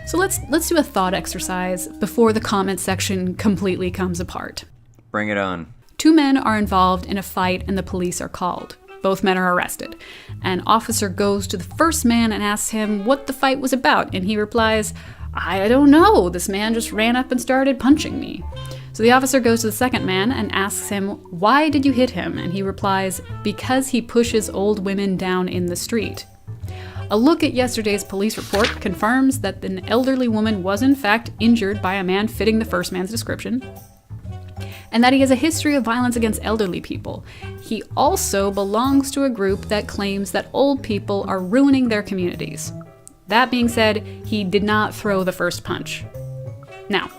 So let's do a thought exercise before the comment section completely comes apart. Bring it on. Two men are involved in a fight and the police are called. Both men are arrested. An officer goes to the first man and asks him what the fight was about, and he replies, "I don't know, this man just ran up and started punching me." So the officer goes to the second man and asks him, "Why did you hit him?" And he replies, "Because he pushes old women down in the street." A look at yesterday's police report confirms that an elderly woman was in fact injured by a man fitting the first man's description, and that he has a history of violence against elderly people. He also belongs to a group that claims that old people are ruining their communities. That being said, he did not throw the first punch. Now,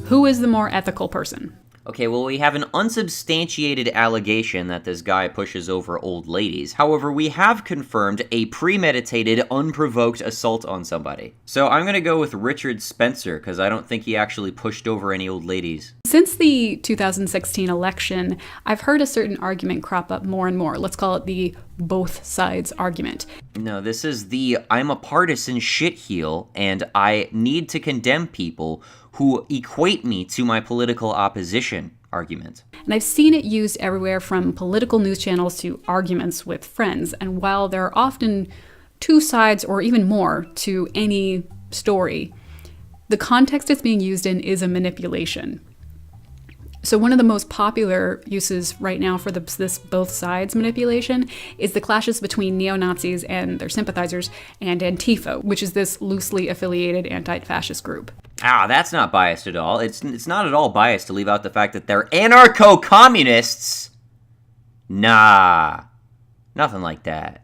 who is the more ethical person? Okay, well, we have an unsubstantiated allegation that this guy pushes over old ladies. However, we have confirmed a premeditated, unprovoked assault on somebody. So I'm gonna go with Richard Spencer, because I don't think he actually pushed over any old ladies. Since the 2016 election, I've heard a certain argument crop up more and more. Let's call it the both sides argument. No, this is the I'm a partisan shitheel, and I need to condemn people who equate me to my political opposition argument. And I've seen it used everywhere from political news channels to arguments with friends. And while there are often two sides or even more to any story, the context it's being used in is a manipulation. So one of the most popular uses right now for this both sides manipulation is the clashes between neo-Nazis and their sympathizers and Antifa, which is this loosely affiliated anti-fascist group. Ah, that's not biased at all. It's not at all biased to leave out the fact that they're anarcho-communists. Nah, nothing like that.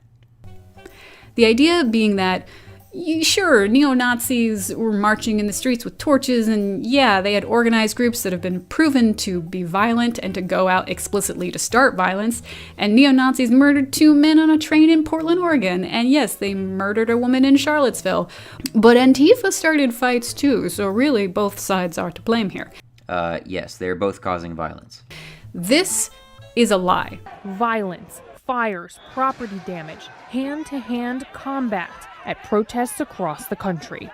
The idea being that, sure, neo-Nazis were marching in the streets with torches, and yeah, they had organized groups that have been proven to be violent and to go out explicitly to start violence, and neo-Nazis murdered two men on a train in Portland, Oregon, and yes, they murdered a woman in Charlottesville. But Antifa started fights too, so really both sides are to blame here. Yes, they're both causing violence. This is a lie. Violence, fires, property damage, hand-to-hand combat at protests across the country.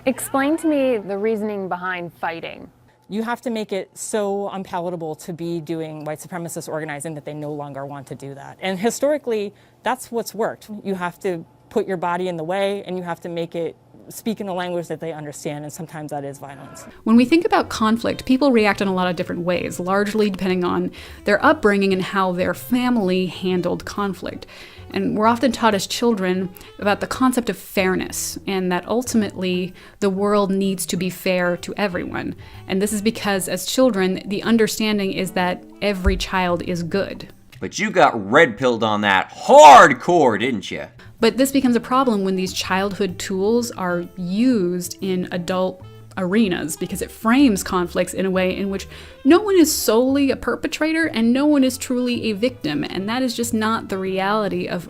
Explain to me the reasoning behind fighting. You have to make it so unpalatable to be doing white supremacist organizing that they no longer want to do that. And historically, that's what's worked. You have to put your body in the way, and you have to make it speak in a language that they understand, and sometimes that is violence. When we think about conflict, people react in a lot of different ways, largely depending on their upbringing and how their family handled conflict. And we're often taught as children about the concept of fairness, and that ultimately the world needs to be fair to everyone. And this is because as children, the understanding is that every child is good. But you got red-pilled on that hardcore, didn't you? But this becomes a problem when these childhood tools are used in adult arenas, because it frames conflicts in a way in which no one is solely a perpetrator and no one is truly a victim, and that is just not the reality of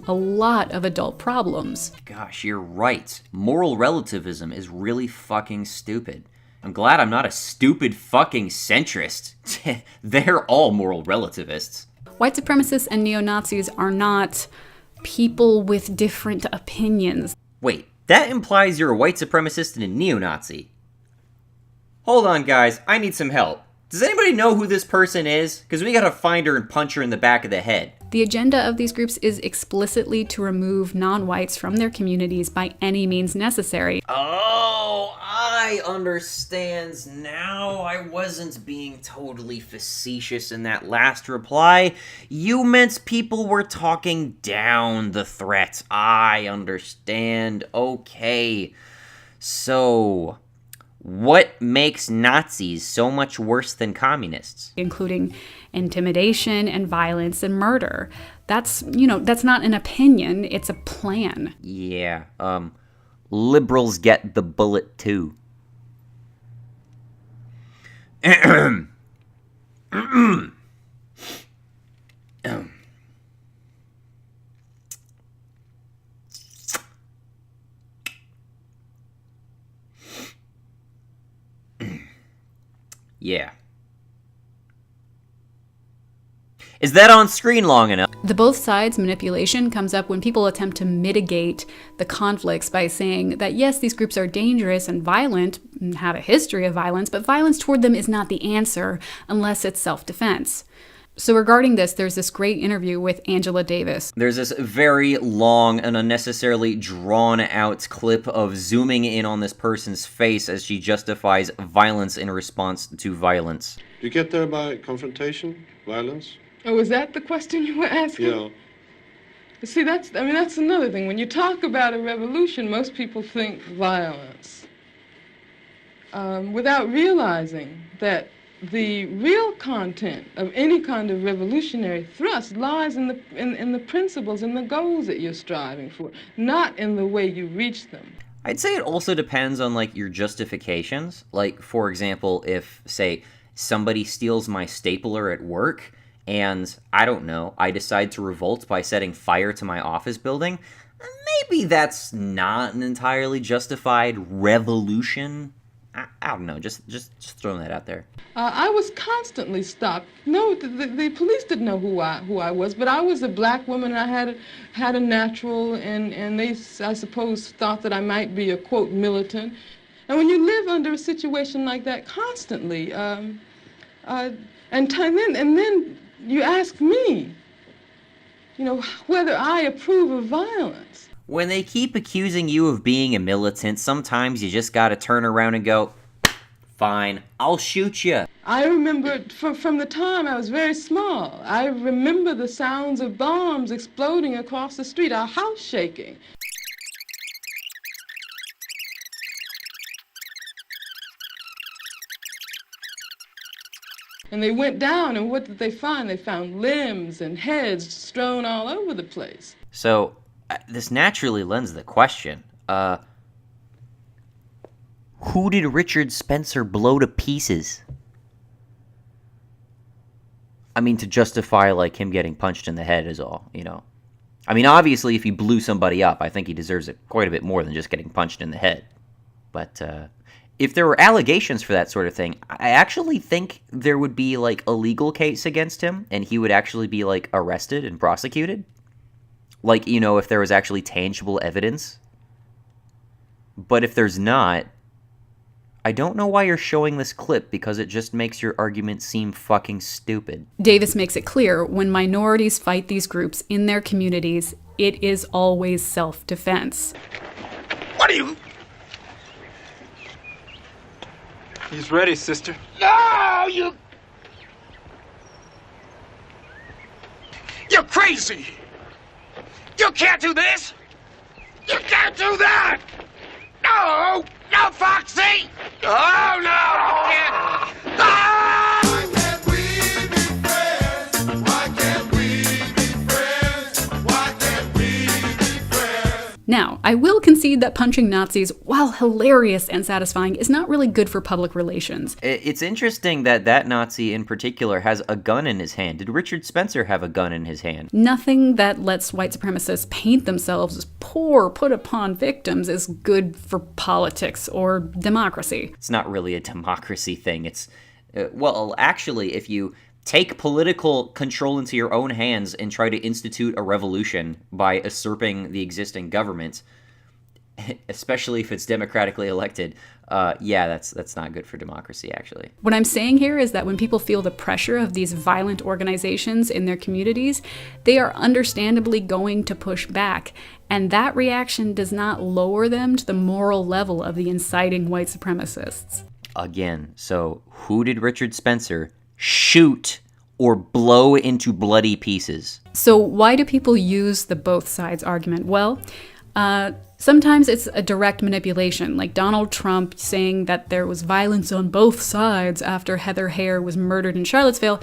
a lot of adult problems. Gosh, you're right. Moral relativism is really fucking stupid. I'm glad I'm not a stupid fucking centrist. They're all moral relativists. White supremacists and neo-Nazis are not people with different opinions. Wait, that implies you're a white supremacist and a neo-Nazi. Hold on, guys. I need some help. Does anybody know who this person is? Because we gotta find her and punch her in the back of the head. The agenda of these groups is explicitly to remove non-whites from their communities by any means necessary. Oh, I understand now. I wasn't being totally facetious in that last reply. You meant people were talking down the threat. I understand. Okay. So, what makes Nazis so much worse than communists? Including intimidation and violence and murder. That's not an opinion, it's a plan. Yeah, liberals get the bullet too. Yeah. Is that on screen long enough? The both sides manipulation comes up when people attempt to mitigate the conflicts by saying that yes, these groups are dangerous and violent and have a history of violence, but violence toward them is not the answer unless it's self-defense. So regarding this, there's this great interview with Angela Davis. There's this very long and unnecessarily drawn-out clip of zooming in on this person's face as she justifies violence in response to violence. You get there by confrontation, violence? Oh, is that the question you were asking? Yeah. See, that's another thing. When you talk about a revolution, most people think violence, without realizing that the real content of any kind of revolutionary thrust lies in the principles and the goals that you're striving for, not in the way you reach them. I'd say it also depends on, like, your justifications. Like, for example, if, say, somebody steals my stapler at work, and, I don't know, I decide to revolt by setting fire to my office building, maybe that's not an entirely justified revolution. I don't know, just throwing that out there. I was constantly stopped. No, the police didn't know who I was, but I was a black woman, and I had a natural, and they, I suppose, thought that I might be a, quote, militant. And when you live under a situation like that constantly, and then you ask me, you know, whether I approve of violence. When they keep accusing you of being a militant, sometimes you just gotta turn around and go, fine, I'll shoot you. I remember from the time I was very small, I remember the sounds of bombs exploding across the street, our house shaking. And they went down, and what did they find? They found limbs and heads strewn all over the place. So, this naturally lends the question, who did Richard Spencer blow to pieces? I mean, to justify, like, him getting punched in the head is all, you know. I mean, obviously, if he blew somebody up, I think he deserves it quite a bit more than just getting punched in the head. But, if there were allegations for that sort of thing, I actually think there would be, like, a legal case against him, and he would actually be, like, arrested and prosecuted. Like, you know, if there was actually tangible evidence. But if there's not, I don't know why you're showing this clip, because it just makes your argument seem fucking stupid. Davis makes it clear, when minorities fight these groups in their communities, it is always self-defense. What are you... He's ready, sister. No, you... You're crazy! You can't do this! You can't do that! No! No, Foxy! Oh, no! You can't! Ah! Why can't we be friends? Why can't we be friends? Why can't we be friends? Now, I will concede that punching Nazis, while hilarious and satisfying, is not really good for public relations. It's interesting that that Nazi in particular has a gun in his hand. Did Richard Spencer have a gun in his hand? Nothing that lets white supremacists paint themselves as poor, put-upon victims is good for politics or democracy. It's not really a democracy thing. It's, well, actually, if you take political control into your own hands and try to institute a revolution by usurping the existing government, especially if it's democratically elected, yeah, that's not good for democracy, actually. What I'm saying here is that when people feel the pressure of these violent organizations in their communities, they are understandably going to push back, and that reaction does not lower them to the moral level of the inciting white supremacists. Again, so who did Richard Spencer shoot or blow into bloody pieces? So why do people use the both sides argument? Well, sometimes it's a direct manipulation, like Donald Trump saying that there was violence on both sides after Heather Heyer was murdered in Charlottesville.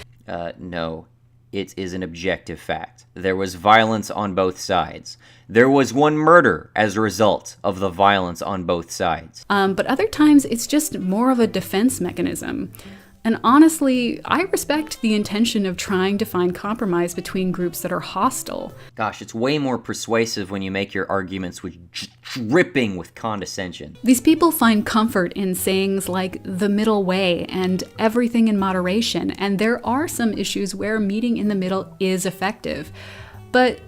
No, it is an objective fact. There was violence on both sides. There was one murder as a result of the violence on both sides. But other times it's just more of a defense mechanism. And honestly, I respect the intention of trying to find compromise between groups that are hostile. Gosh, it's way more persuasive when you make your arguments with dripping with condescension. These people find comfort in sayings like the middle way and everything in moderation, and there are some issues where meeting in the middle is effective. But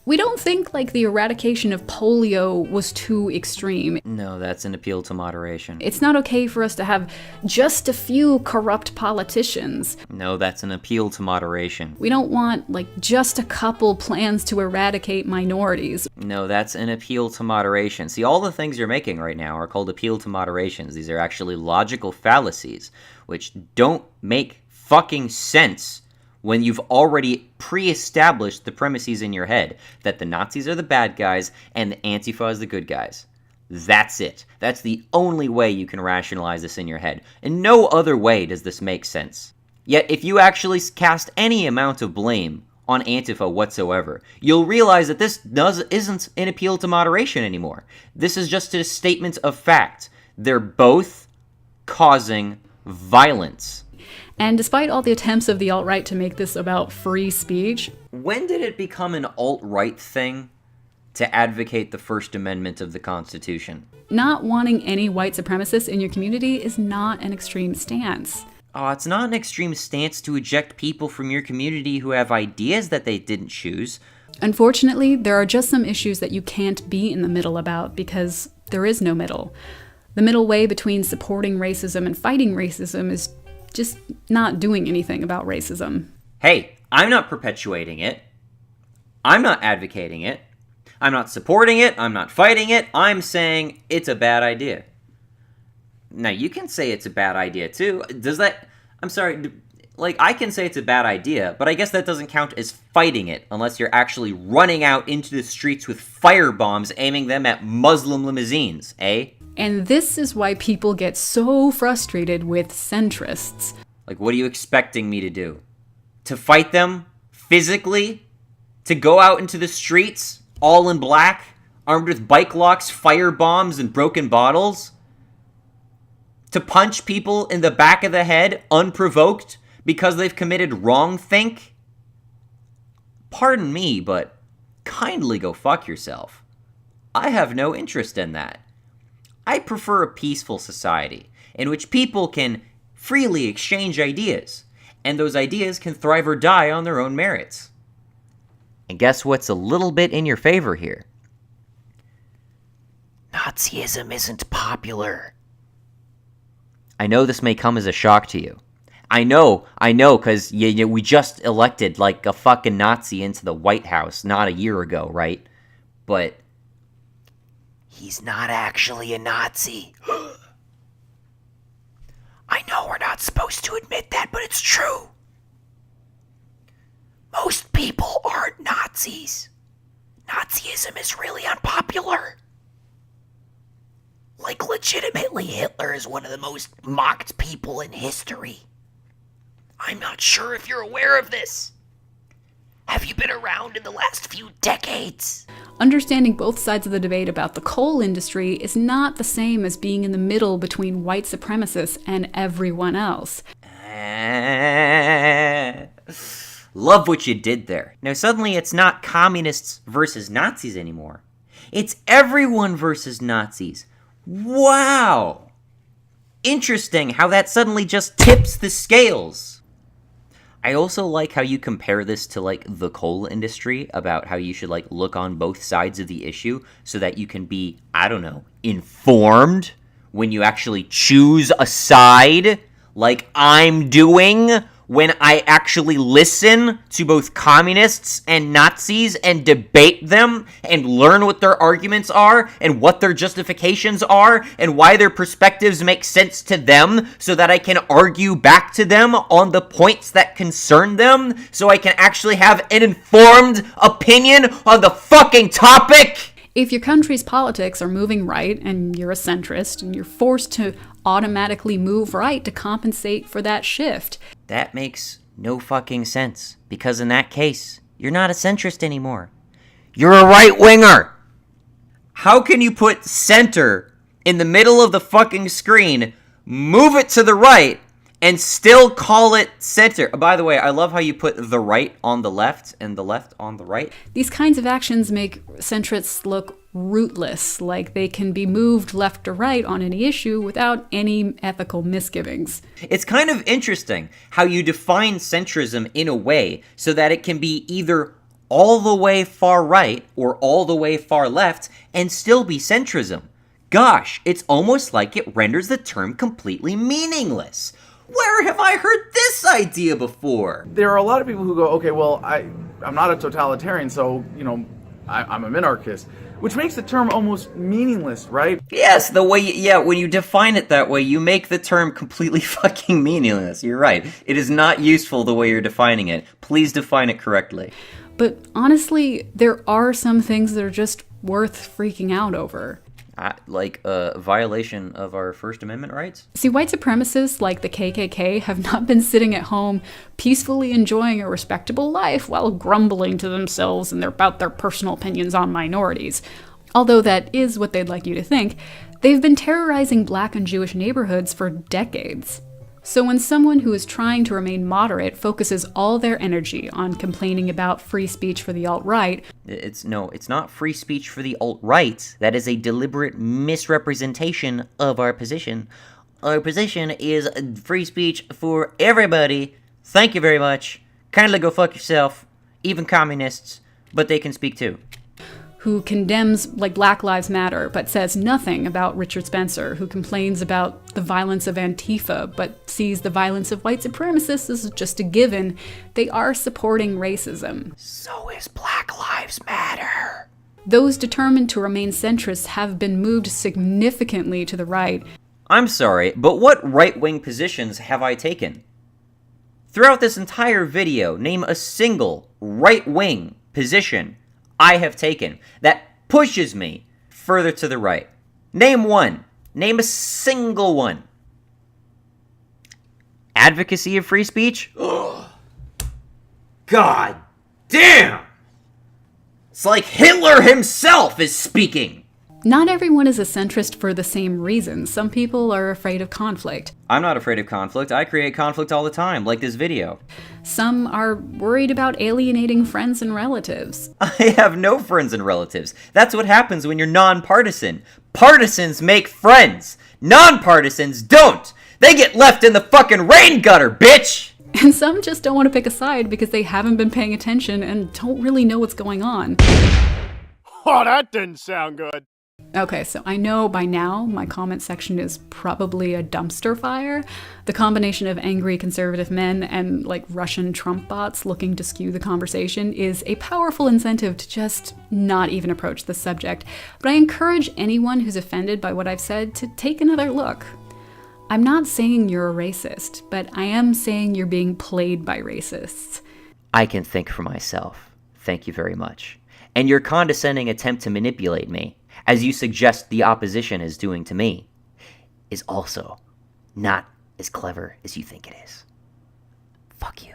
we don't think like the eradication of polio was too extreme. No, that's an appeal to moderation. It's not okay for us to have just a few corrupt politicians. No, that's an appeal to moderation. We don't want like just a couple plans to eradicate minorities. No, that's an appeal to moderation. See, all the things you're making right now are called appeal to moderations. These are actually logical fallacies, which don't make fucking sense when you've already pre-established the premises in your head that the Nazis are the bad guys and the Antifa is the good guys. That's it. That's the only way you can rationalize this in your head. In no other way does this make sense. Yet, if you actually cast any amount of blame on Antifa whatsoever, you'll realize that this isn't an appeal to moderation anymore. This is just a statement of fact. They're both causing violence. And despite all the attempts of the alt-right to make this about free speech... When did it become an alt-right thing to advocate the First Amendment of the Constitution? Not wanting any white supremacists in your community is not an extreme stance. Oh, it's not an extreme stance to eject people from your community who have ideas that they didn't choose. Unfortunately, there are just some issues that you can't be in the middle about because there is no middle. The middle way between supporting racism and fighting racism is just not doing anything about racism. Hey, I'm not perpetuating it. I'm not advocating it. I'm not supporting it. I'm not fighting it. I'm saying it's a bad idea. Now, you can say it's a bad idea, too. Does that... I'm sorry, like, I can say it's a bad idea, but I guess that doesn't count as fighting it unless you're actually running out into the streets with firebombs aiming them at Muslim limousines, eh? And this is why people get so frustrated with centrists. Like, what are you expecting me to do? To fight them? Physically? To go out into the streets, all in black, armed with bike locks, fire bombs, and broken bottles? To punch people in the back of the head, unprovoked, because they've committed wrongthink? Pardon me, but kindly go fuck yourself. I have no interest in that. I prefer a peaceful society in which people can freely exchange ideas, and those ideas can thrive or die on their own merits. And guess what's a little bit in your favor here? Nazism isn't popular. I know this may come as a shock to you. I know, because we just elected like a fucking Nazi into the White House not a year ago, right? But he's not actually a Nazi. I know we're not supposed to admit that, but it's true. Most people aren't Nazis. Nazism is really unpopular. Like, legitimately, Hitler is one of the most mocked people in history. I'm not sure if you're aware of this. Have you been around in the last few decades? Understanding both sides of the debate about the coal industry is not the same as being in the middle between white supremacists and everyone else. Love what you did there. Now suddenly it's not communists versus Nazis anymore. It's everyone versus Nazis. Wow! Interesting how that suddenly just tips the scales. I also like how you compare this to, like, the coal industry, about how you should, like, look on both sides of the issue so that you can be, I don't know, informed when you actually choose a side, like I'm doing when I actually listen to both communists and Nazis and debate them and learn what their arguments are and what their justifications are and why their perspectives make sense to them so that I can argue back to them on the points that concern them so I can actually have an informed opinion on the fucking topic. If your country's politics are moving right and you're a centrist and you're forced to automatically move right to compensate for that shift. That makes no fucking sense, because in that case, you're not a centrist anymore. You're a right-winger! How can you put center in the middle of the fucking screen, move it to the right, and still call it center. By the way, I love how you put the right on the left and the left on the right. These kinds of actions make centrists look rootless, like they can be moved left or right on any issue without any ethical misgivings. It's kind of interesting how you define centrism in a way so that it can be either all the way far right or all the way far left and still be centrism. Gosh, it's almost like it renders the term completely meaningless. Where have I heard this idea before? There are a lot of people who go, okay, well, I'm not a totalitarian, so, I'm a minarchist, which makes the term almost meaningless, right? Yes, when you define it that way, you make the term completely fucking meaningless. You're right. It is not useful the way you're defining it. Please define it correctly. But honestly, there are some things that are just worth freaking out over. Like a violation of our First Amendment rights? See, white supremacists like the KKK have not been sitting at home peacefully enjoying a respectable life while grumbling to themselves about their personal opinions on minorities. Although that is what they'd like you to think, they've been terrorizing Black and Jewish neighborhoods for decades. So when someone who is trying to remain moderate focuses all their energy on complaining about free speech for the alt-right... It's not free speech for the alt-right. That is a deliberate misrepresentation of our position. Our position is free speech for everybody. Thank you very much. Kindly go fuck yourself. Even communists. But they can speak too. Who condemns Black Lives Matter, but says nothing about Richard Spencer, who complains about the violence of Antifa, but sees the violence of white supremacists as just a given. They are supporting racism. So is Black Lives Matter. Those determined to remain centrists have been moved significantly to the right. I'm sorry, but what right-wing positions have I taken? Throughout this entire video, name a single right-wing position I have taken that pushes me further to the right. Name one. Name a single one. Advocacy of free speech? Ugh. God damn! It's like Hitler himself is speaking! Not everyone is a centrist for the same reasons. Some people are afraid of conflict. I'm not afraid of conflict. I create conflict all the time, like this video. Some are worried about alienating friends and relatives. I have no friends and relatives. That's what happens when you're nonpartisan. Partisans make friends. Nonpartisans don't. They get left in the fucking rain gutter, bitch! And some just don't want to pick a side because they haven't been paying attention and don't really know what's going on. Oh, that didn't sound good. Okay, so I know by now my comment section is probably a dumpster fire. The combination of angry conservative men and Russian Trump bots looking to skew the conversation is a powerful incentive to just not even approach the subject. But I encourage anyone who's offended by what I've said to take another look. I'm not saying you're a racist, but I am saying you're being played by racists. I can think for myself. Thank you very much. And your condescending attempt to manipulate me, as you suggest the opposition is doing to me, is also not as clever as you think it is. Fuck you.